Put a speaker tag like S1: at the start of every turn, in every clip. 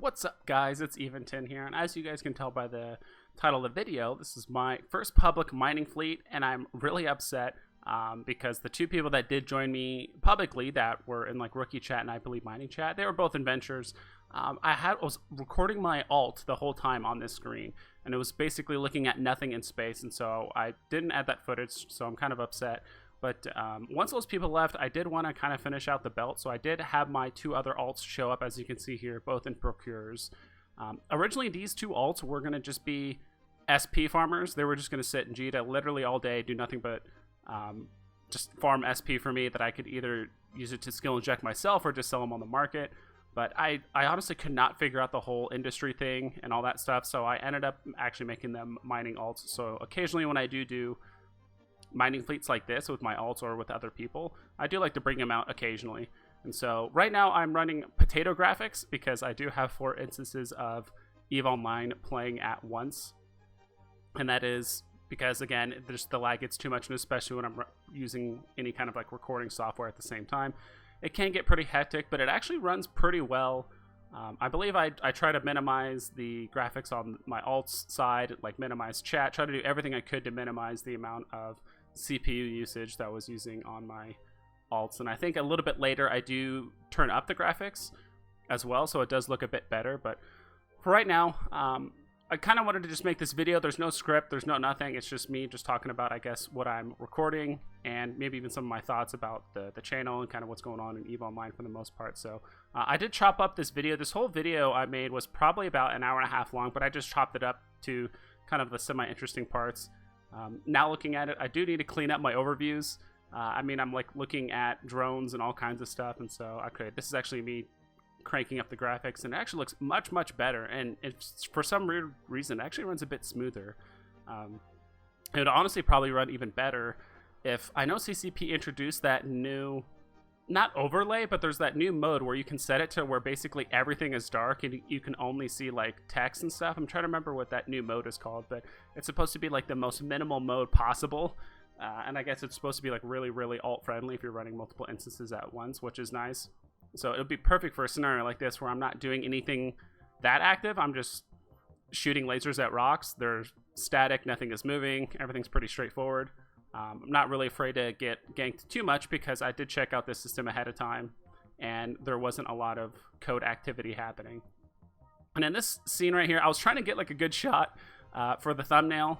S1: What's up, guys? It's Eventon here, and as you guys can tell by the title of the video, this is my first public mining fleet, and I'm really upset because the two people that did join me publicly that were in like rookie chat and I believe mining chat, they were both adventurers. I was recording my alt the whole time on this screen, and it was basically looking at nothing in space, and so I didn't add that footage, so I'm kind of upset. But once those people left, I did want to kind of finish out the belt, so I did have my two other alts show up, as you can see here, both in Procurers. Originally, these two alts were going to just be SP farmers. They were just going to sit in Jita literally all day, do nothing but just farm SP for me, that I could either use it to skill inject myself or just sell them on the market. But I honestly could not figure out the whole industry thing and all that stuff, so I ended up actually making them mining alts. So occasionally when I do mining fleets like this with my alts or with other people, I do like to bring them out occasionally. And so right now I'm running potato graphics because I do have 4 instances of EVE Online playing at once. And that is because, again, just the lag gets too much, and especially when I'm using any kind of like recording software at the same time, it can get pretty hectic, but it actually runs pretty well. I believe I try to minimize the graphics on my alts side, like minimize chat, try to do everything I could to minimize the amount of CPU usage that I was using on my alts. And I think a little bit later I do turn up the graphics as well, so it does look a bit better. But for right now, I kind of wanted to just make this video. There's no script, there's no nothing. It's just me just talking about, I guess, what I'm recording and maybe even some of my thoughts about the channel and kind of what's going on in EVE Online for the most part. So I did chop up this video. This whole video I made was probably about an hour and a half long, but I just chopped it up to kind of the semi-interesting parts. Now looking at it, I do need to clean up my overviews. I mean, I'm like looking at drones and all kinds of stuff, and so okay, this is actually me cranking up the graphics, and it actually looks much better, and it's, for some weird reason, it actually runs a bit smoother. It would honestly probably run even better if, I know CCP introduced that new, not overlay, but there's that new mode where you can set it to where basically everything is dark and you can only see like text and stuff. I'm trying to remember what that new mode is called, but it's supposed to be like the most minimal mode possible. And I guess it's supposed to be like really alt friendly if you're running multiple instances at once, which is nice. So it'll be perfect for a scenario like this where I'm not doing anything that active. I'm just shooting lasers at rocks. They're static, nothing is moving, everything's pretty straightforward. I'm not really afraid to get ganked too much because I did check out this system ahead of time and there wasn't a lot of code activity happening. And in this scene right here, I was trying to get like a good shot for the thumbnail,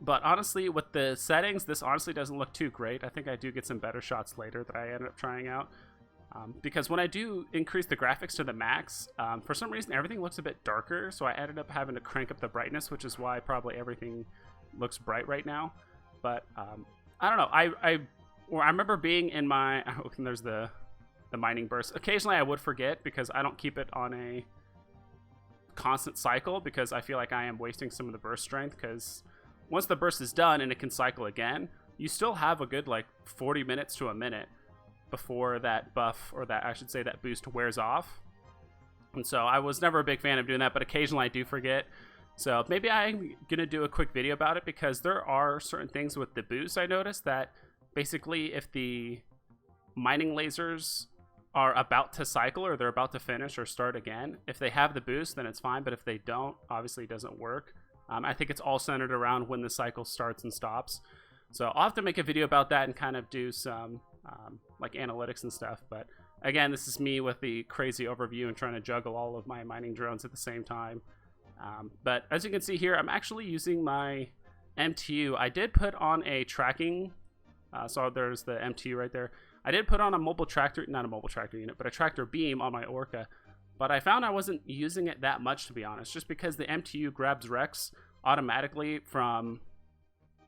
S1: but honestly with the settings, this honestly doesn't look too great. I think I do get some better shots later that I ended up trying out. Because when I do increase the graphics to the max, for some reason everything looks a bit darker, so I ended up having to crank up the brightness, which is why probably everything looks bright right now. But I don't know. I remember being in my there's the mining burst. Occasionally I would forget because I don't keep it on a constant cycle because I feel like I am wasting some of the burst strength, because once the burst is done and it can cycle again, you still have a good like 40 minutes to a minute before that buff, or that I should say that boost, wears off. And so I was never a big fan of doing that, but occasionally I do forget. So maybe I'm going to do a quick video about it, because there are certain things with the boost I noticed that basically if the mining lasers are about to cycle or they're about to finish or start again, if they have the boost, then it's fine. But if they don't, obviously it doesn't work. I think it's all centered around when the cycle starts and stops. So I'll have to make a video about that and kind of do some like analytics and stuff. But again, this is me with the crazy overview and trying to juggle all of my mining drones at the same time. But as you can see here, I'm actually using my MTU. I did put on a tracking, so there's the MTU right there. I did put on a mobile tractor, not a mobile tractor unit, but a tractor beam on my Orca. But I found I wasn't using it that much, to be honest, just because the MTU grabs wrecks automatically from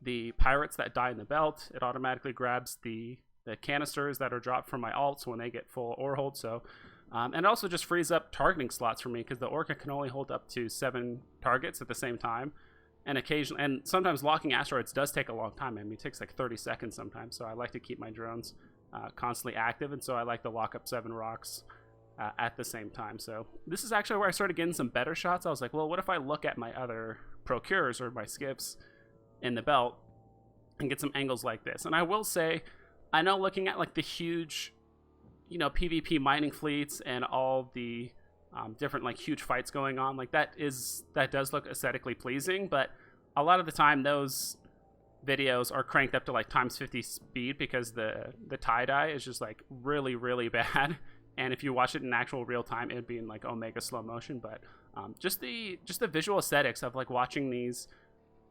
S1: the pirates that die in the belt. It automatically grabs the canisters that are dropped from my alts when they get full ore hold. So and it also just frees up targeting slots for me, because the Orca can only hold up to 7 targets at the same time, and occasionally, and sometimes locking asteroids does take a long time. I mean, it takes like 30 seconds sometimes, so I like to keep my drones constantly active, and so I like to lock up 7 rocks at the same time. So this is actually where I started getting some better shots. I was like, well, what if I look at my other Procurers or my Skiffs in the belt and get some angles like this? And I will say, I know looking at like the huge, you know, PvP mining fleets and all the different like huge fights going on. Like that does look aesthetically pleasing, but a lot of the time those videos are cranked up to like ×50 speed because the tie-dye is just like really, really bad. And if you watch it in actual real time, it'd be in like omega slow motion. But just the visual aesthetics of like watching these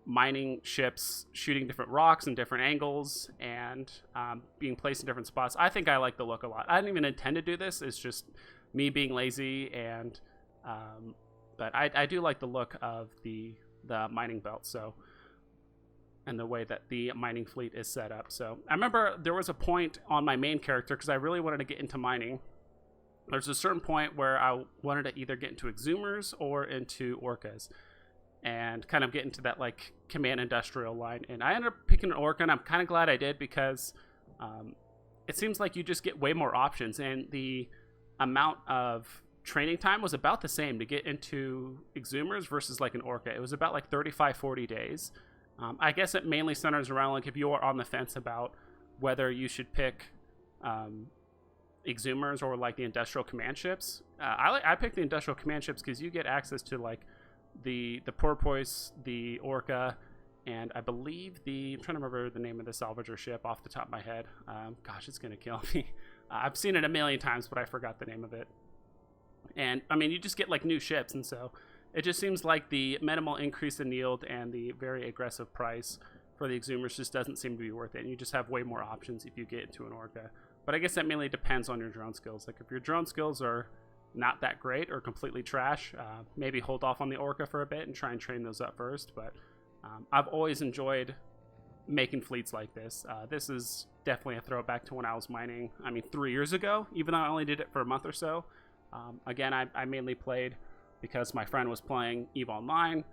S1: mining ships shooting different rocks in different angles and being placed in different spots, I think I like the look a lot. I didn't even intend to do this. It's just me being lazy, and but I do like the look of the mining belt, so, and the way that the mining fleet is set up. So I remember there was a point on my main character, because I really wanted to get into mining. There's a certain point where I wanted to either get into Exhumers or into Orcas and kind of get into that like command industrial line. And I ended up picking an Orca, and I'm kind of glad I did, because it seems like you just get way more options, and the amount of training time was about the same to get into Exhumers versus like an Orca. It was about like 35-40 days. I guess it mainly centers around like if you are on the fence about whether you should pick Exhumers or like the industrial command ships. I picked the industrial command ships because you get access to like the porpoise, the Orca, and I believe I'm trying to remember the name of the salvager ship off the top of my head. Gosh, it's gonna kill me. I've seen it a million times, but I forgot the name of it. And I mean, you just get like new ships, and so it just seems like the minimal increase in yield and the very aggressive price for the Exhumers just doesn't seem to be worth it. And you just have way more options if you get into an Orca. But I guess that mainly depends on your drone skills. Like if your drone skills are not that great or completely trash, maybe hold off on the Orca for a bit and try and train those up first. But I've always enjoyed making fleets like this. This is definitely a throwback to when I was mining, 3 years ago, even though I only did it for a month or so. Again, I mainly played because my friend was playing EVE Online,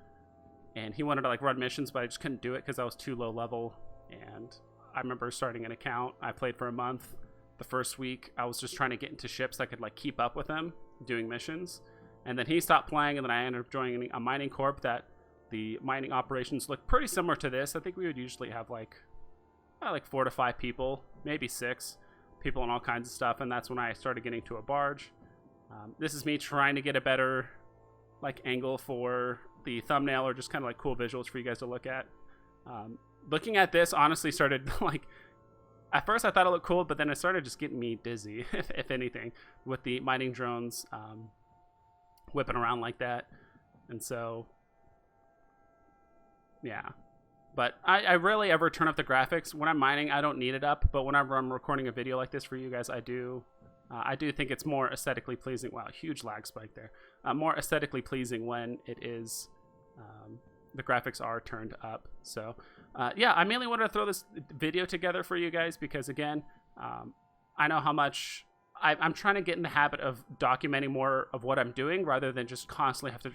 S1: and he wanted to like run missions, but I just couldn't do it because I was too low level. And I remember starting an account. I played for a month. The first week, I was just trying to get into ships that could like keep up with him doing missions. And then he stopped playing, and then I ended up joining a mining corp that the mining operations look pretty similar to this. I think we would usually have like 4 to 5 people, maybe 6 people, and all kinds of stuff. And that's when I started getting to a barge. This is me trying to get a better like angle for the thumbnail, or just kind of like cool visuals for you guys to look at. Looking at this honestly started like, at first I thought it looked cool, but then it started just getting me dizzy, if anything, with the mining drones whipping around like that. And so, yeah. But I rarely ever turn up the graphics. When I'm mining, I don't need it up, but whenever I'm recording a video like this for you guys, I do think it's more aesthetically pleasing. Wow, huge lag spike there. More aesthetically pleasing when it is, the graphics are turned up. So, yeah, I mainly wanted to throw this video together for you guys because, again, I know how much I'm trying to get in the habit of documenting more of what I'm doing rather than just constantly have to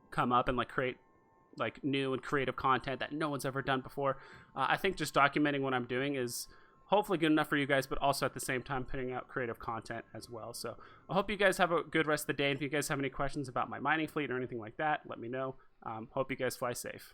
S1: come up and like create like new and creative content that no one's ever done before. I think just documenting what I'm doing is hopefully good enough for you guys, but also at the same time putting out creative content as well. So I hope you guys have a good rest of the day. And if you guys have any questions about my mining fleet or anything like that, let me know. Hope you guys fly safe.